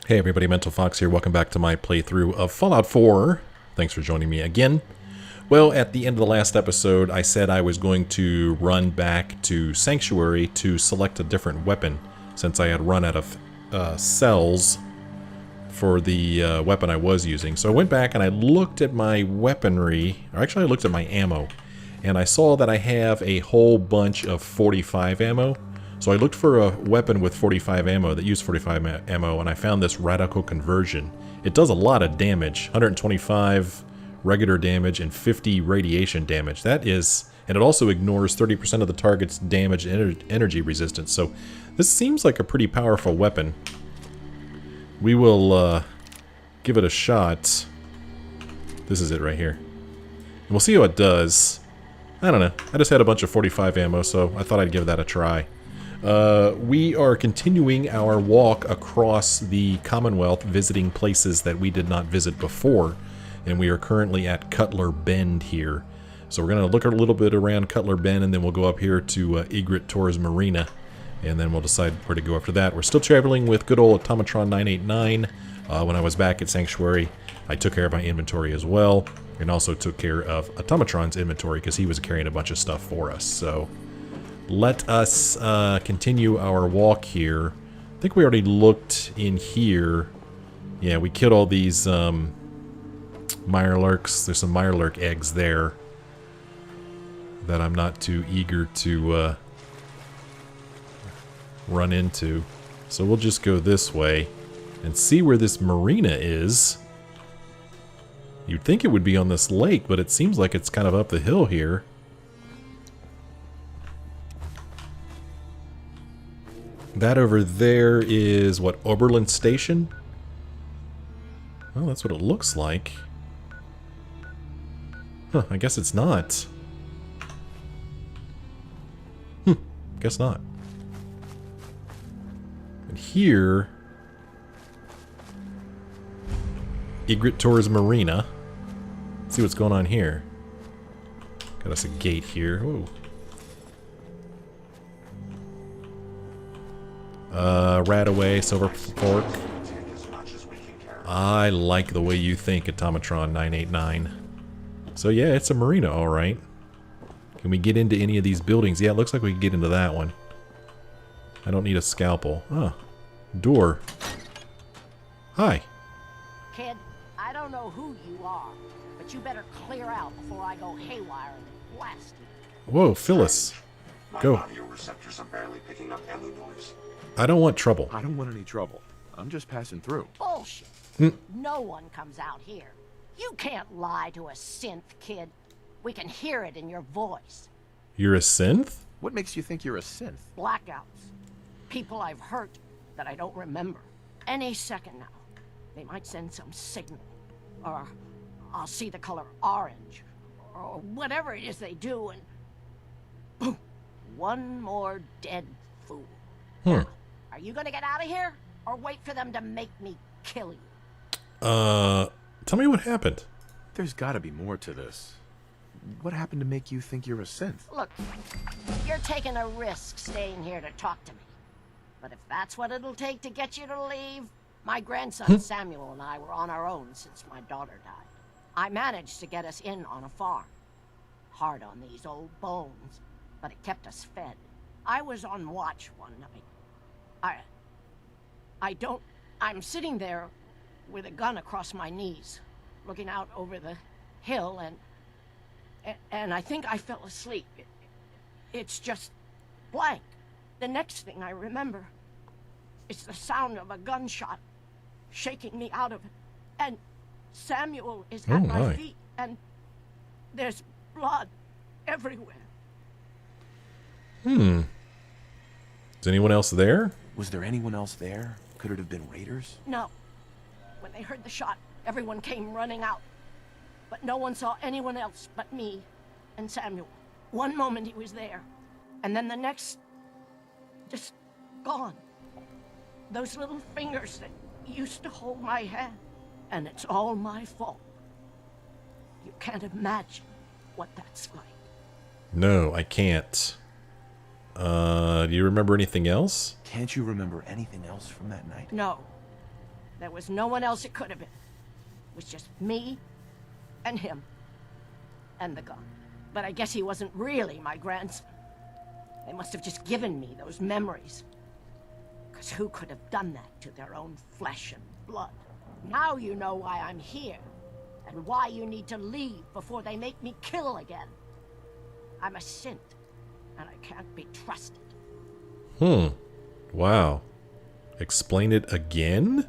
Hey everybody, Mental Fox here. Welcome back to my playthrough of Fallout 4. Thanks for joining me again. Well, at the end of the last episode, I said I was going to run back to Sanctuary to select a different weapon, since I had run out of cells for the weapon I was using. So I went back and I looked at my weaponry, or actually I looked at my ammo, and I saw that I have a whole bunch of 45 ammo. So I looked for a weapon with 45 ammo that used 45 ammo, and I found this Radical Conversion. It does a lot of damage, 125 regular damage and 50 radiation damage. That is, and it also ignores 30% of the target's damage and energy resistance. So this seems like a pretty powerful weapon. We will give it a shot. This is it right here. And we'll see how it does. I don't know. I just had a bunch of 45 ammo, so I thought I'd give that a try. We are continuing our walk across the Commonwealth, visiting places that we did not visit before, and we are currently at Cutler Bend here. So we're going to look a little bit around Cutler Bend, and then we'll go up here to Egret Tours Marina, and then we'll decide where to go after that. We're still traveling with good old Automatron 989. When I was back at Sanctuary, I took care of my inventory as well, and also took care of Automatron's inventory because he was carrying a bunch of stuff for us. So let us continue our walk here. I think we already looked in here. Yeah, we killed all these mirelurks. There's some mirelurk eggs there that I'm not too eager to run into. So we'll just go this way and see where this marina is. You'd think it would be on this lake, but it seems like it's kind of up the hill here. That over there is, what, Oberlin Station? Well, that's what it looks like. Huh, I guess it's not. Guess not. And here, Egret Tours Marina. Let's see what's going on here. Got us a gate here. Ooh. Radaway, Silver Fork. I like the way you think, Automatron 989. So yeah, it's a marina, alright. Can we get into any of these buildings? Yeah, it looks like we can get into that one. I don't need a scalpel. Oh, door. Hi. Kid, I don't know who you are, but you better clear out before I go haywire and blast you. Whoa, Phyllis. Go. My audio receptors are barely picking up any noise. I don't want trouble. I don't want any trouble. I'm just passing through. Bullshit. No one comes out here. You can't lie to a synth, kid. We can hear it in your voice. You're a synth? What makes you think you're a synth? Blackouts. People I've hurt that I don't remember. Any second now, they might send some signal. Or I'll see the color orange. Or whatever it is they do, and boom. One more dead fool. Now, are you gonna get out of here? Or wait for them to make me kill you? Tell me what happened. There's gotta be more to this. What happened to make you think you're a synth? Look, you're taking a risk staying here to talk to me. But if that's what it'll take to get you to leave, my grandson Samuel and I were on our own since my daughter died. I managed to get us in on a farm. Hard on these old bones, but it kept us fed. I was on watch one night. I'm sitting there with a gun across my knees, looking out over the hill, and I think I fell asleep. It's just blank. The next thing I remember is the sound of a gunshot shaking me out of it, and Samuel is at my feet, and there's blood everywhere. Is anyone else there? Was there anyone else there? Could it have been raiders? No. When they heard the shot, everyone came running out. But no one saw anyone else but me and Samuel. One moment he was there, and then the next, just gone. Those little fingers that used to hold my hand, and it's all my fault. You can't imagine what that's like. No, I can't. Do you remember anything else? Can't you remember anything else from that night? No. There was no one else it could have been. It was just me and him and the gun. But I guess he wasn't really my grandson. They must have just given me those memories. Because who could have done that to their own flesh and blood? Now you know why I'm here, and why you need to leave before they make me kill again. I'm a synth, and I can't be trusted. Wow. Explain it again?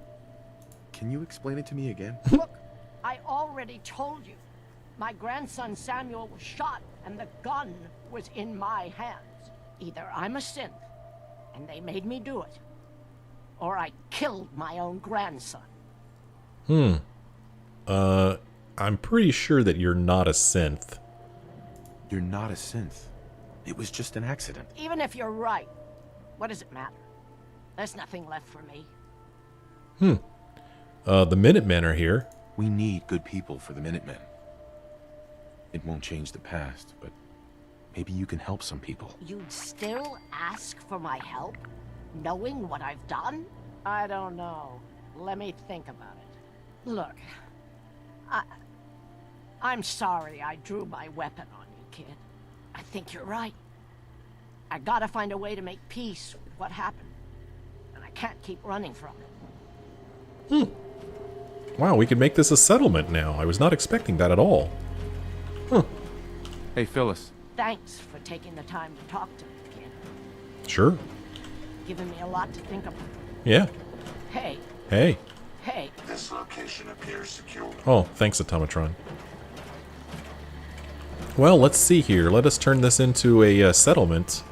Can you explain it to me again? Look, I already told you. My grandson Samuel was shot, and the gun was in my hands. Either I'm a synth, and they made me do it, or I killed my own grandson. I'm pretty sure that you're not a synth. You're not a synth. It was just an accident. Even if you're right, what does it matter? There's nothing left for me. The Minutemen are here. We need good people for the Minutemen. It won't change the past, but maybe you can help some people. You'd still ask for my help, knowing what I've done? I don't know. Let me think about it. Look, I'm sorry I drew my weapon on you, kid. I think you're right. I gotta find a way to make peace with what happened, and I can't keep running from it. Wow, we can make this a settlement now. I was not expecting that at all. Hey, Phyllis. Thanks for taking the time to talk to me, kid. Sure. Giving me a lot to think about. Yeah. Hey, Hey. hey, This location appears secure. Oh, thanks, Automatron. Well, let's see here. Let us turn this into a settlement.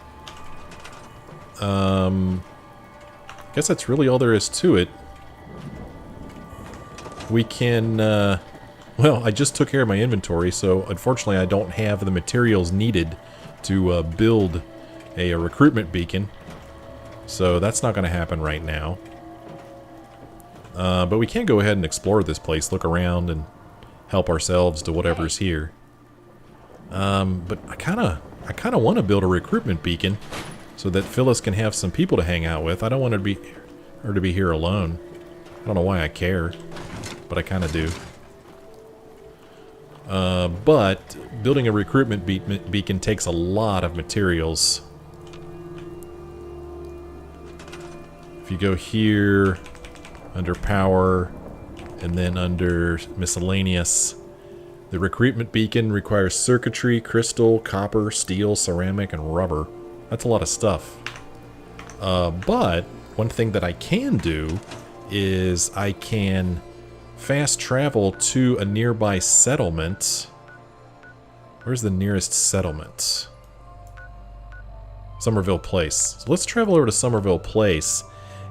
Guess that's really all there is to it. We can, well, I just took care of my inventory, so unfortunately I don't have the materials needed to build a recruitment beacon. So that's not going to happen right now. But we can go ahead and explore this place, look around, and help ourselves to whatever's here. But I kind of want to build a recruitment beacon so that Phyllis can have some people to hang out with. I don't want her to be here alone. I don't know why I care, but I kind of do. But building a recruitment beacon takes a lot of materials. If you go here, under power, and then under miscellaneous, the recruitment beacon requires circuitry, crystal, copper, steel, ceramic, and rubber. That's a lot of stuff. But one thing that I can do is I can fast travel to a nearby settlement. Where's the nearest settlement? Somerville Place. So let's travel over to Somerville Place,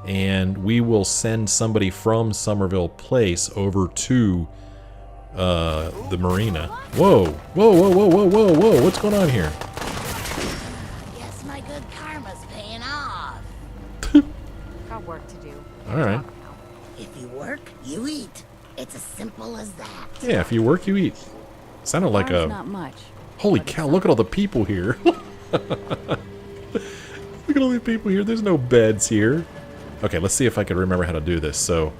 and we will send somebody from Somerville Place over to the marina. Whoa! Whoa, whoa, whoa, whoa, whoa, whoa! What's going on here? Guess my good karma's paying off. Got work to do. Alright. If you work, you eat. It's as simple as that. Yeah, if you work, you eat. Sounded like Tomorrow's a... not much. Holy cow, look at all the people here. Look at all the people here. There's no beds here. Okay, let's see if I can remember how to do this. So,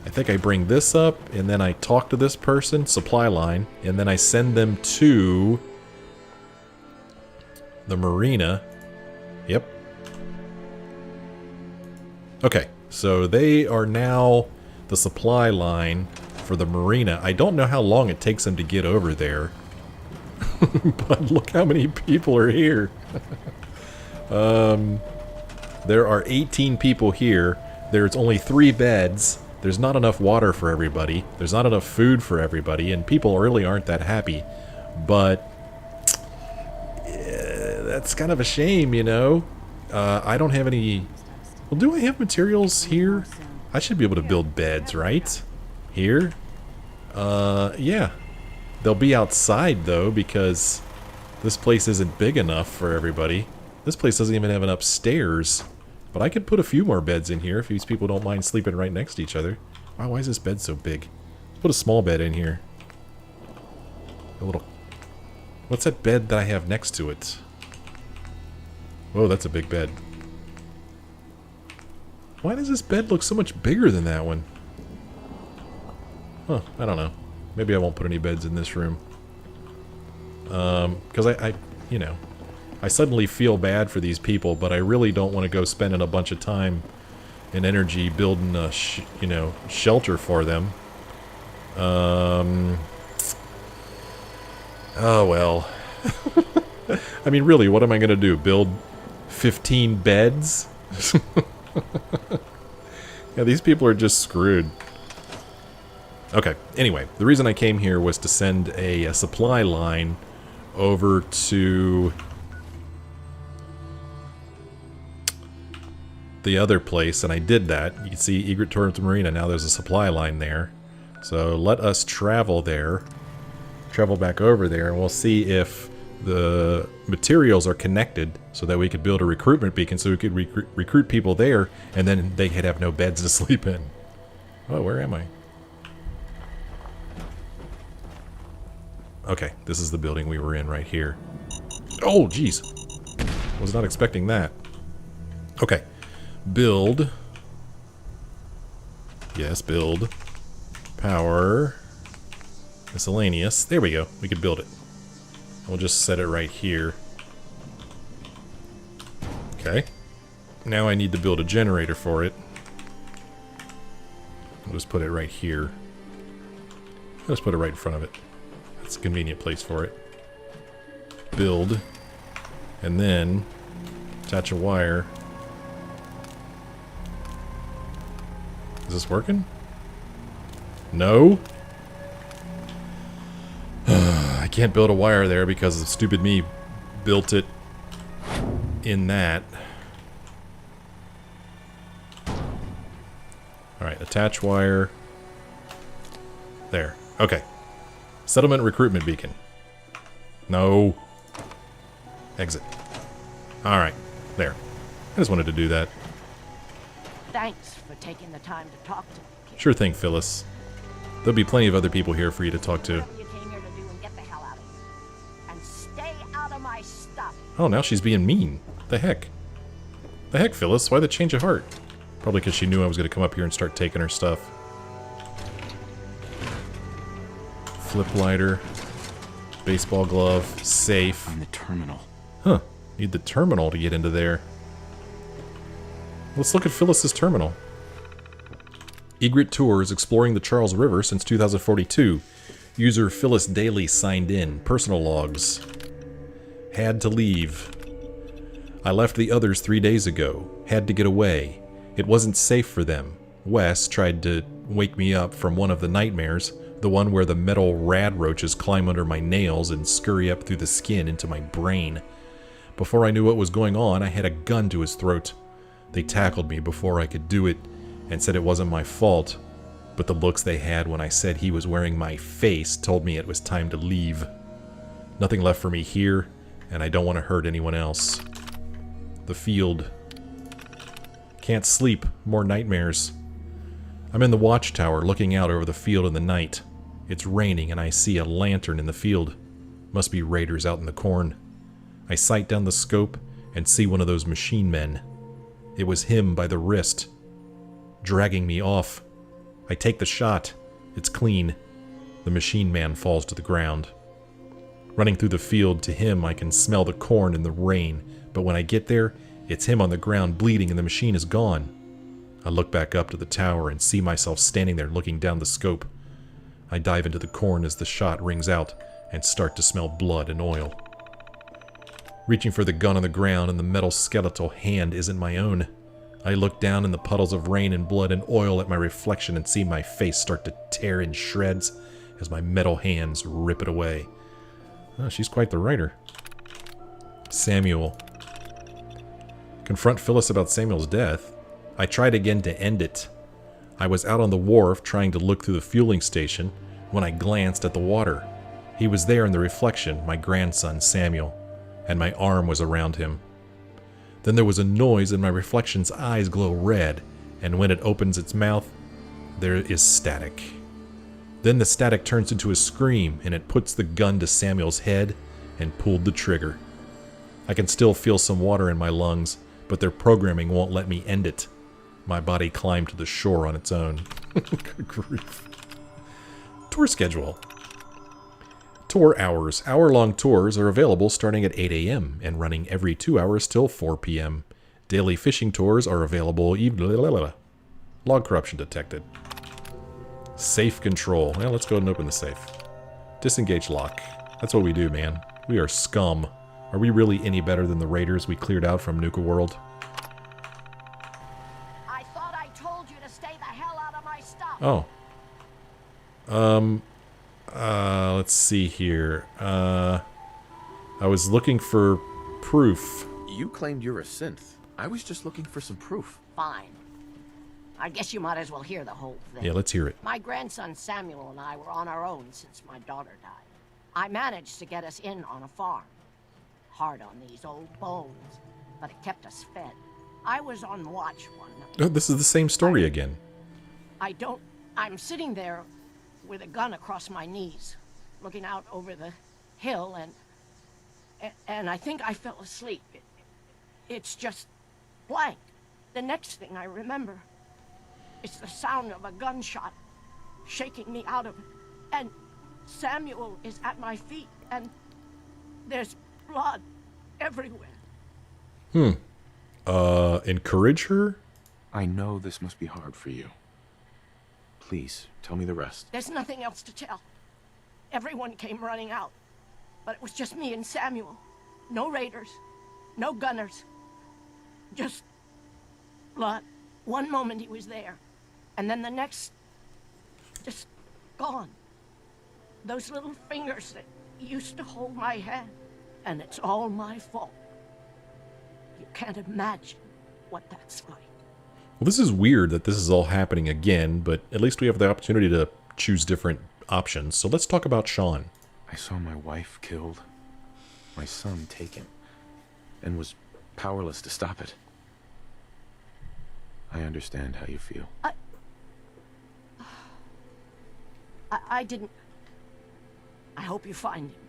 I think I bring this up, and then I talk to this person, supply line, and then I send them to the marina. Yep. Okay, so they are now the supply line for the marina. I don't know how long it takes them to get over there. But look how many people are here. There are 18 people here. There's only 3 beds. There's not enough water for everybody. There's not enough food for everybody, and people really aren't that happy. But that's kind of a shame, you know. I don't have any... Well, do I have materials here? I should be able to build beds, right? Here? Yeah. They'll be outside, though, because this place isn't big enough for everybody. This place doesn't even have an upstairs. But I could put a few more beds in here if these people don't mind sleeping right next to each other. Wow, why is this bed so big? Put a small bed in here. A little... What's that bed that I have next to it? Whoa, that's a big bed. Why does this bed look so much bigger than that one? Huh, I don't know. Maybe I won't put any beds in this room. Because you know, I suddenly feel bad for these people, but I really don't want to go spending a bunch of time and energy building a, you know, shelter for them. Oh, well. I mean, really, what am I going to do? Build 15 beds? Yeah, these people are just screwed. Okay, anyway, the reason I came here was to send a supply line over to the other place, and I did that. You can see Egret Tours Marina. Now there's a supply line there. So let us travel there. Travel back over there, and we'll see if the materials are connected so that we could build a recruitment beacon so we could recruit people there, and then they could have no beds to sleep in. Oh, where am I? Okay, this is the building we were in right here. Oh, jeez. Was not expecting that. Okay. Build. Yes, build. Power. Miscellaneous. There we go. We could build it. We'll just set it right here. Okay. Now I need to build a generator for it. I'll just put it right here. Let's put it right in front of it. That's a convenient place for it. Build. And then attach a wire. Is this working? No? I can't build a wire there because stupid me built it in that. Alright, attach wire. There. Okay. Settlement recruitment beacon. No. Exit. Alright. There. I just wanted to do that. Thanks for taking the time to talk to me, kid. Sure thing, Phyllis. There'll be plenty of other people here for you to talk to. Whatever you came here to do, and get the hell out of here. And stay out of my stuff. Oh, now she's being mean. The heck? The heck, Phyllis? Why the change of heart? Probably because she knew I was going to come up here and start taking her stuff. Flip lighter. Baseball glove. Safe. On the terminal. Huh. Need the terminal to get into there. Let's look at Phyllis's terminal. Egret Tours exploring the Charles River since 2042. User Phyllis Daly signed in. Personal logs. Had to leave. I left the others 3 days ago. Had to get away. It wasn't safe for them. Wes tried to wake me up from one of the nightmares, the one where the metal rad roaches climb under my nails and scurry up through the skin into my brain. Before I knew what was going on, I had a gun to his throat. They tackled me before I could do it and said it wasn't my fault, but the looks they had when I said he was wearing my face told me it was time to leave. Nothing left for me here, and I don't want to hurt anyone else. The field. Can't sleep. More nightmares. I'm in the watchtower looking out over the field in the night. It's raining and I see a lantern in the field. Must be raiders out in the corn. I sight down the scope and see one of those machine men. It was him by the wrist, dragging me off. I take the shot. It's clean. The machine man falls to the ground. Running through the field to him, I can smell the corn in the rain, but when I get there, it's him on the ground bleeding and the machine is gone. I look back up to the tower and see myself standing there looking down the scope. I dive into the corn as the shot rings out and start to smell blood and oil. Reaching for the gun on the ground and the metal skeletal hand isn't my own. I look down in the puddles of rain and blood and oil at my reflection and see my face start to tear in shreds as my metal hands rip it away. Oh, she's quite the writer. Samuel. Confront Phyllis about Samuel's death. I tried again to end it. I was out on the wharf trying to look through the fueling station when I glanced at the water. He was there in the reflection, my grandson Samuel, and my arm was around him. Then there was a noise and my reflection's eyes glow red, and when it opens its mouth, there is static. Then the static turns into a scream, and it puts the gun to Samuel's head and pulled the trigger. I can still feel some water in my lungs, but their programming won't let me end it. My body climbed to the shore on its own. Good grief. Tour schedule. Tour hours. Hour-long tours are available starting at 8 a.m. and running every 2 hours till 4 p.m. Daily fishing tours are available. Log corruption detected. Safe control. Well, let's go ahead and open the safe. Disengage lock. That's what we do, man. We are scum. Are we really any better than the raiders we cleared out from Nuka World? I thought I told you to stay the hell out of my stuff. Oh. Let's see here. I was looking for proof. You claimed you're a synth. I was just looking for some proof. Fine. I guess you might as well hear the whole thing. Yeah, let's hear it. My grandson Samuel and I were on our own since my daughter died. I managed to get us in on a farm. Hard on these old bones, but it kept us fed. I was on watch one night. Oh, this is the same story again. I'm sitting there with a gun across my knees, looking out over the hill, and I think I fell asleep. It's just blank. The next thing I remember is the sound of a gunshot shaking me out of it. And Samuel is at my feet, and there's blood everywhere. Encourage her? I know this must be hard for you. Please, tell me the rest. There's nothing else to tell. Everyone came running out, but it was just me and Samuel. No raiders, no gunners, just blood. One moment he was there, and then the next, just gone. Those little fingers that used to hold my hand, and it's all my fault. You can't imagine what that's like. Well, this is weird that this is all happening again, but at least we have the opportunity to choose different options. So let's talk about Sean. I saw my wife killed, my son taken, and was powerless to stop it. I understand how you feel. I didn't... I hope you find him.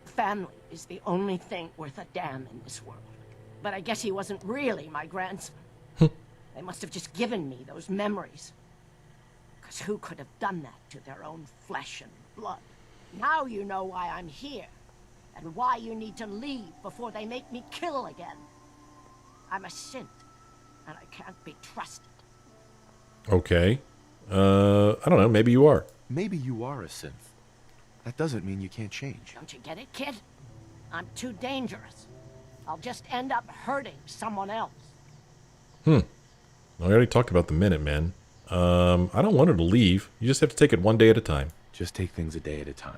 Family is the only thing worth a damn in this world. But I guess he wasn't really my grandson. They must have just given me those memories. Because who could have done that to their own flesh and blood? Now you know why I'm here. And why you need to leave before they make me kill again. I'm a synth. And I can't be trusted. Okay. I don't know. Maybe you are. Maybe you are a synth. That doesn't mean you can't change. Don't you get it, kid? I'm too dangerous. I'll just end up hurting someone else. I already talked about the Minutemen. I don't want her to leave. You just have to take it one day at a time. Just take things a day at a time.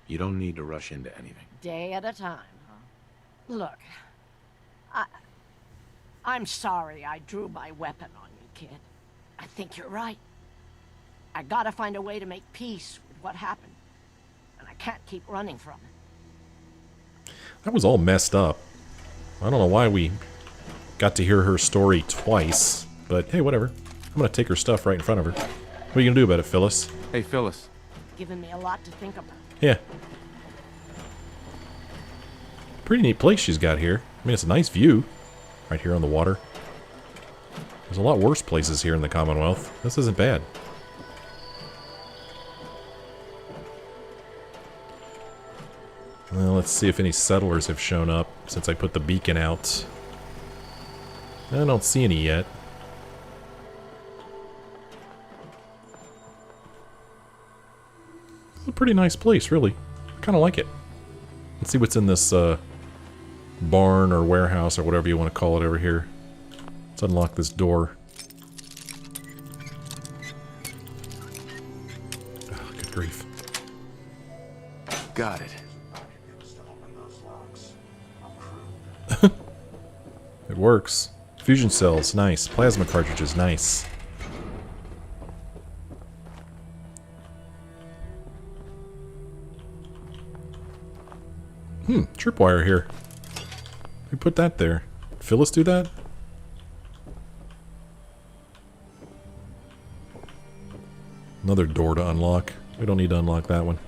You don't need to rush into anything. Day at a time, huh? Look, I'm sorry I drew my weapon on you, kid. I think you're right. I gotta find a way to make peace with what happened. And I can't keep running from it. That was all messed up. I don't know why we got to hear her story twice. But hey, whatever. I'm gonna take her stuff right in front of her. What are you gonna do about it, Phyllis? Hey, Phyllis. Giving me a lot to think about. Yeah. Pretty neat place she's got here. I mean, it's a nice view. Right here on the water. There's a lot worse places here in the Commonwealth. This isn't bad. Well, let's see if any settlers have shown up since I put the beacon out. I don't see any yet. It's a pretty nice place, really. I kind of like it. Let's see what's in this barn or warehouse or whatever you want to call it over here. Let's unlock this door. Oh, good grief. Got it. It works. Fusion cells, nice. Plasma cartridges, nice. Tripwire here. Who put that there? Did Phyllis do that? Another door to unlock. We don't need to unlock that one.